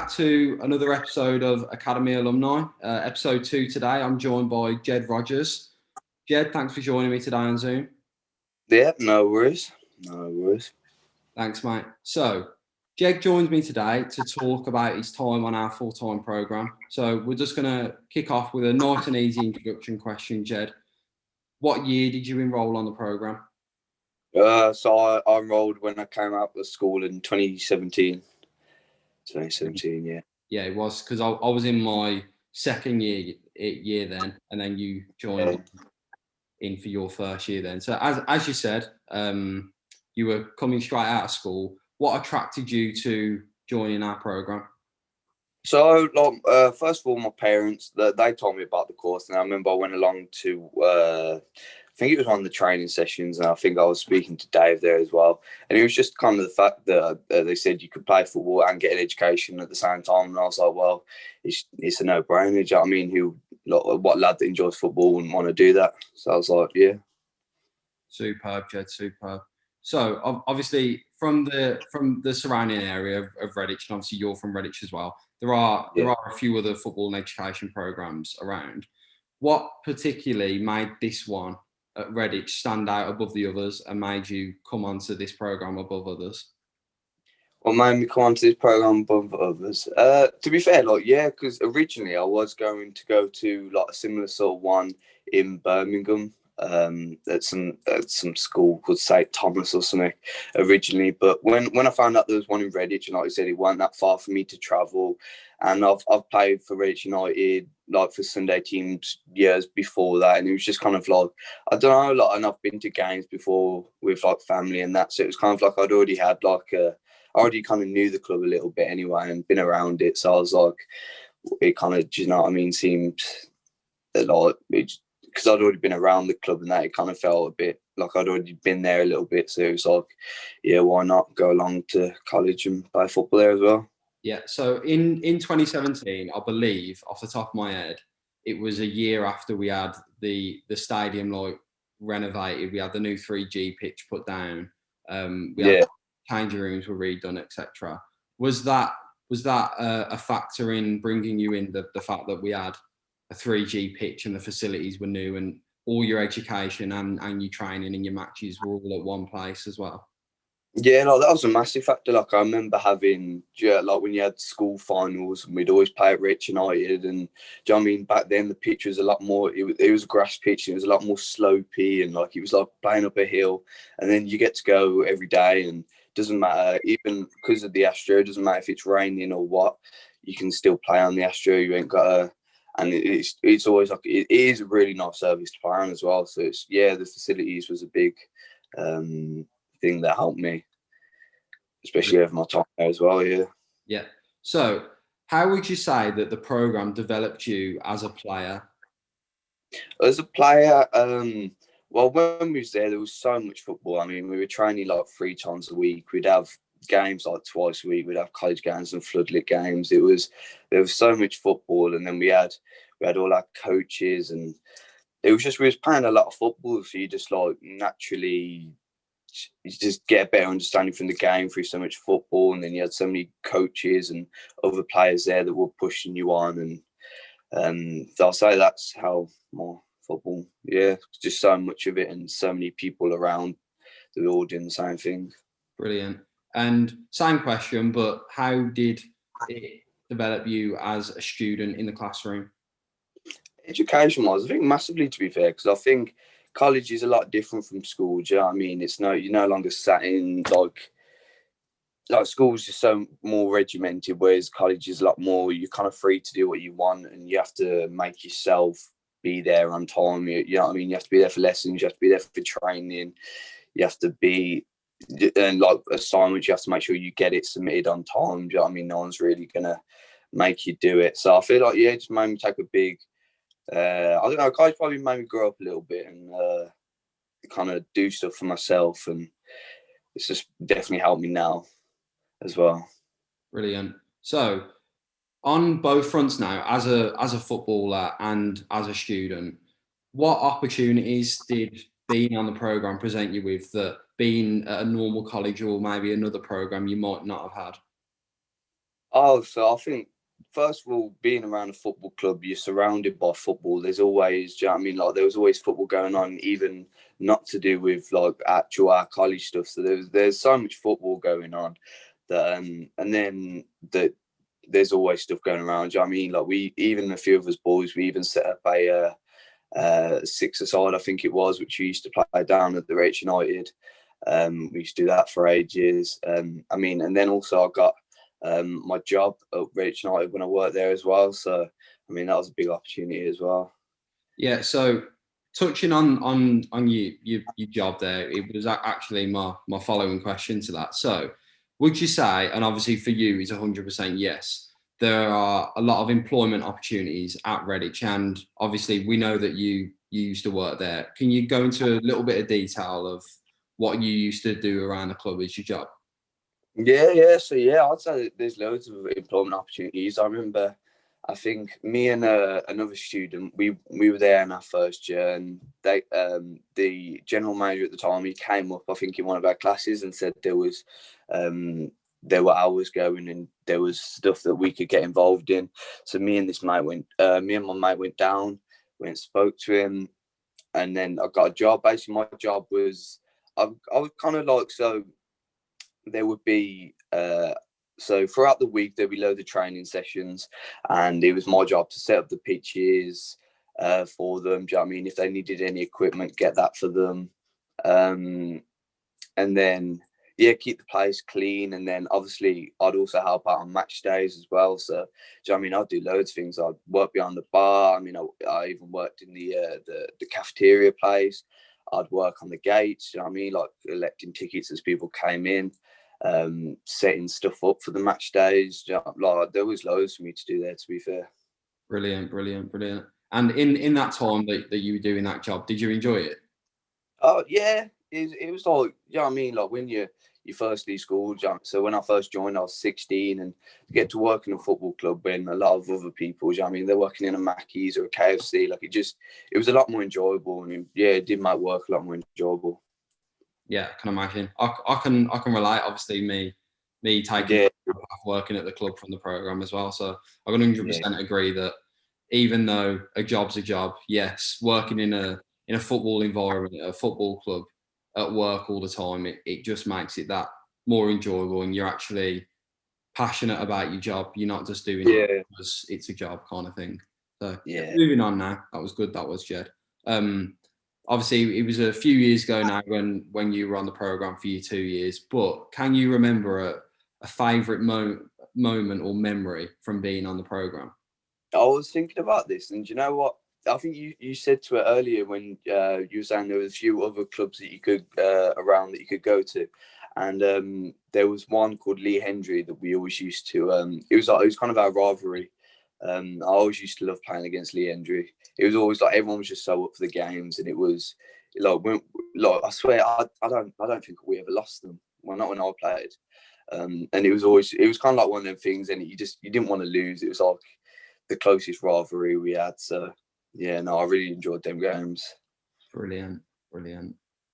back to another episode of Academy Alumni, episode 2 today. I'm joined by Jed Rogers. Jed, thanks for joining me today on Zoom. Yeah, no worries. No worries. Thanks, mate. So, Jed joins me today to talk about his time on our full-time programme. So we're just going to kick off with a nice and easy introduction question, Jed. What year did you enrol on the programme? So I enrolled when I came out of school in 2017. 2017, yeah. Yeah, it was because I was in my second year then, and then you joined in for your first year then. So as you said, you were coming straight out of school. What attracted you to joining our programme? So, first of all, my parents, they told me about the course, and I remember I went along to, I think it was one of the training sessions, and I think I was speaking to Dave there as well. And it was just kind of the fact that they said you could play football and get an education at the same time. And I was like, well, it's a no-brainer. Do you know what I mean? What lad that enjoys football wouldn't want to do that? So I was like, yeah. Superb, Jed, superb. So obviously from the surrounding area of Redditch, and obviously you're from Redditch as well, there are a few other football and education programs around. What particularly made this one at Redditch stand out above the others and made you come onto this program above others? What made me come onto this program above others? To be fair, because originally I was going to go to a similar sort of one in Birmingham, at some school called St Thomas or something originally. But when I found out there was one in Redditch, and like I said, it wasn't that far for me to travel, and I've played for Redditch United for Sunday teams years before that, and it was just kind of I don't know, and I've been to games before with family and that, so it was kind of I'd already had I already kind of knew the club a little bit anyway and been around it, so I was it kind of, you know what I mean, seemed because I'd already been around the club and that, it kind of felt a bit like I'd already been there a little bit. So it was yeah, why not go along to college and play football there as well? Yeah. So in 2017, I believe, off the top of my head, it was a year after we had the stadium renovated. We had the new 3G pitch put down. We had changing rooms were redone, etc. Was that a factor in bringing you in, the fact that we had a 3G pitch and the facilities were new and all your education and your training and your matches were all at one place as well? Yeah, that was a massive factor. I remember having, when you had school finals, and we'd always play at Redditch United, and do you know what I mean? Back then the pitch was a lot more. It was a grass pitch, and it was a lot more slopey, and it was like playing up a hill. And then you get to go every day, and it doesn't matter, even because of the Astro, it doesn't matter if it's raining or what, you can still play on the Astro. You ain't got to. And it's always it is a really nice service to play on as well. So the facilities was a big thing that helped me, especially over my time there as well. Yeah. So how would you say that the program developed you as a player? As a player, well, when we was there was so much football. I mean, we were training 3 times a week. We'd have games twice a week. We'd have college games and floodlit games. There was so much football, and then we had all our coaches, and it was just, we was playing a lot of football, so you just naturally you just get a better understanding from the game through so much football, and then you had so many coaches and other players there that were pushing you on, and I'll say that's how more football, just so much of it and so many people around that were all doing the same thing. Brilliant. And same question, but how did it develop you as a student in the classroom? Education-wise, I think massively, to be fair, because I think college is a lot different from school. Do you know what I mean? You're no longer sat in school's just so more regimented, whereas college is a lot more, you're kind of free to do what you want, and you have to make yourself be there on time. You know what I mean? You have to be there for lessons, you have to be there for training, you have to be, and assignments, you have to make sure you get it submitted on time. Do you know what I mean? No one's really gonna make you do it. So I feel it just made me take a big I don't know, college probably made me grow up a little bit and kind of do stuff for myself, and it's just definitely helped me now as well. Brilliant. So on both fronts now, as a footballer and as a student, what opportunities did being on the program present you with that being at a normal college or maybe another program you might not have had? Oh, so I think first of all, being around a football club, you're surrounded by football. There's always, do you know what I mean? Like there was always football going on, even not to do with like actual our college stuff. So there's so much football going on that, and then that there's always stuff going around. Do you know what I mean? Like we, even a few of us boys, we even set up a six-a-side, I think it was, which we used to play down at the Reds United. We used to do that for ages. I mean, and then also I got my job at Reds United when I worked there as well. So, I mean, that was a big opportunity as well. Yeah. So touching on your job there, it was actually my following question to that. So, would you say, and obviously for you, is 100% yes, there are a lot of employment opportunities at Redditch, and obviously we know that you used to work there. Can you go into a little bit of detail of what you used to do around the club as your job? Yeah. So yeah, I'd say that there's loads of employment opportunities. I remember, I think me and another student, we were there in our first year, and they the general manager at the time, he came up, I think, in one of our classes and said there were hours going and there was stuff that we could get involved in. So me and my mate went down, went and spoke to him, and then I got a job. Basically, my job was I was kind of like, so there would be so throughout the week there'd be loads of training sessions, and it was my job to set up the pitches for them. Do you know what I mean? If they needed any equipment, get that for them, and then yeah, keep the place clean. And then obviously I'd also help out on match days as well. So do you know what I mean? I'd do loads of things. I'd work behind the bar. I mean, I even worked in the cafeteria place. I'd work on the gates. You know what I mean? Like collecting tickets as people came in, setting stuff up for the match days. You know, like there was loads for me to do there, to be fair. Brilliant. And in that time that you were doing that job, did you enjoy it? Oh yeah, it was like, you know what I mean, like when you first leave school. So when I first joined, I was 16, and to get to work in a football club when a lot of other people, you know what I mean, they're working in a Mackey's or a KFC, like it was a lot more enjoyable, and yeah, it did make work a lot more enjoyable. Yeah, I can imagine. I can relate. Obviously, me taking Yeah, working at the club from the program as well. So I can 100% agree that even though a job's a job, yes, working in a football environment, a football club, at work all the time, it just makes it that more enjoyable, and you're actually passionate about your job. You're not just doing it yeah, because it's a job kind of thing. So yeah. moving on now. That was good. That was Jed. Obviously, it was a few years ago now when you were on the program for your 2 years. But can you remember a favourite moment or memory from being on the program? I was thinking about this, and you know what? I think you said to it earlier when you were saying there was a few other clubs that you could around that you could go to, and there was one called Lee Hendry that we always used to. It was kind of our rivalry. I always used to love playing against Lee Hendry. It was always like everyone was just so up for the games, and it was like I swear I don't think we ever lost them. Well, not when I played. And it was kind of like one of them things, and you didn't want to lose. It was like the closest rivalry we had. So yeah, no, I really enjoyed them games. Brilliant.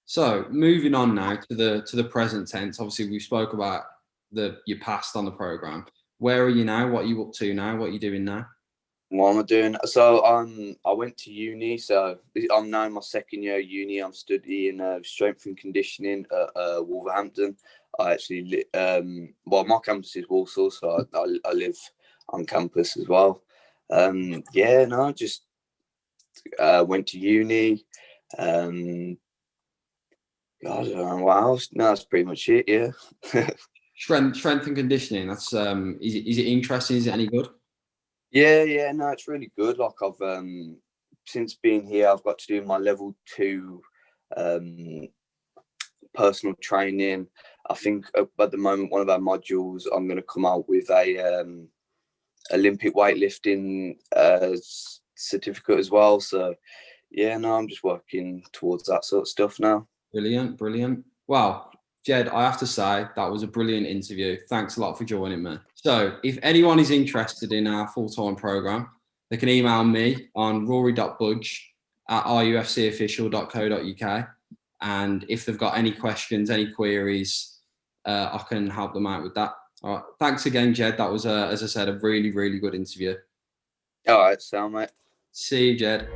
So moving on now to the present tense. Obviously, we spoke about your past on the program. Where are you now? What are you up to now? What are you doing now? What am I doing? So I went to uni. So I'm now in my second year of uni. I'm studying strength and conditioning at Wolverhampton. I actually, well, my campus is Walsall, so I live on campus as well. Yeah, no, just went to uni. I don't know what else. No, that's pretty much it. Yeah. Strength and conditioning. That's is it interesting? Is it any good? Yeah, no, it's really good. Like I've since being here, I've got to do my level 2 personal training. I think at the moment one of our modules, I'm going to come out with a Olympic weightlifting certificate as well. So yeah, no, I'm just working towards that sort of stuff now. Brilliant. Wow. Jed, I have to say that was a brilliant interview. Thanks a lot for joining me. So if anyone is interested in our full-time program, they can email me on rory.budge at rufcofficial.co.uk. And if they've got any questions, any queries, I can help them out with that. All right. Thanks again, Jed. That was, as I said, a really, really good interview. All right, sound mate. See you, Jed.